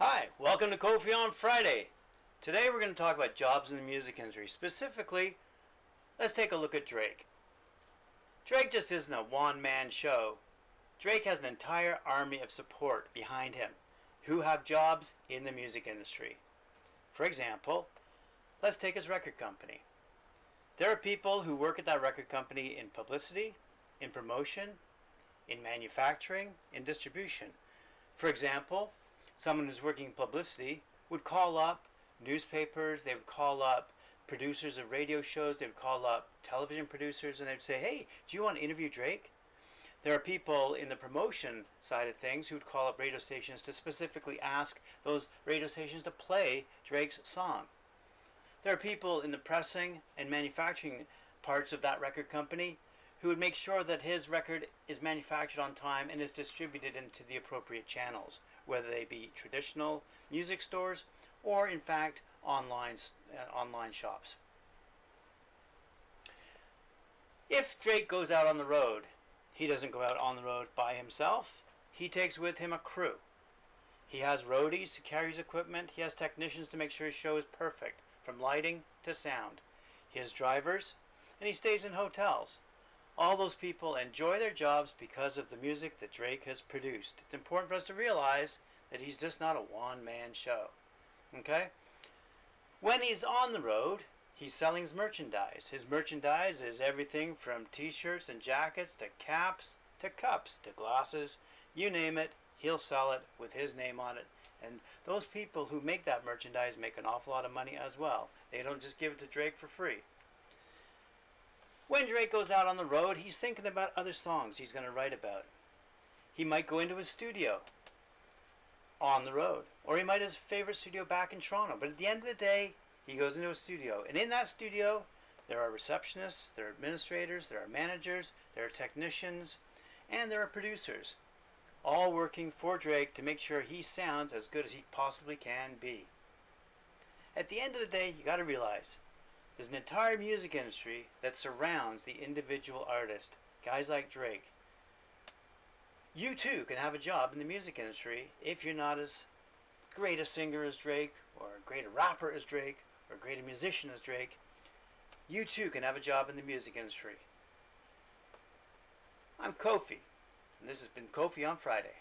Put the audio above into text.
Hi, welcome to Kofi on Friday. Today we're going to talk about jobs in the music industry. Specifically, let's take a look at Drake. Drake just isn't a one-man show. Drake has an entire army of support behind him who have jobs in the music industry. For example, let's take his record company. There are people who work at that record company in publicity, in promotion, in manufacturing, in distribution. For example, someone who's working in publicity would call up newspapers, they would call up producers of radio shows, they would call up television producers, and they'd say, hey, do you want to interview Drake? There are people in the promotion side of things who would call up radio stations to specifically ask those radio stations to play Drake's song. There are people in the pressing and manufacturing parts of that record company who would make sure that his record is manufactured on time and is distributed into the appropriate channels, whether they be traditional music stores or, in fact, online shops. If Drake goes out on the road, he doesn't go out on the road by himself. He takes with him a crew. He has roadies to carry his equipment. He has technicians to make sure his show is perfect, from lighting to sound. He has drivers, and he stays in hotels. All those people enjoy their jobs because of the music that Drake has produced. It's important for us to realize that he's just not a one-man show. Okay? When he's on the road, he's selling his merchandise. His merchandise is everything from t-shirts and jackets to caps to cups to glasses. You name it, he'll sell it with his name on it. And those people who make that merchandise make an awful lot of money as well. They don't just give it to Drake for free. When Drake goes out on the road, he's thinking about other songs he's going to write about. He might go into his studio on the road, or he might have his favorite studio back in Toronto. But at the end of the day, he goes into a studio. And in that studio, there are receptionists, there are administrators, there are managers, there are technicians, and there are producers, all working for Drake to make sure he sounds as good as he possibly can be. At the end of the day, you got to realize there's an entire music industry that surrounds the individual artist, guys like Drake. You too can have a job in the music industry if you're not as great a singer as Drake, or a great a rapper as Drake, or a great a musician as Drake. You too can have a job in the music industry. I'm Kofi, and this has been Kofi on Friday.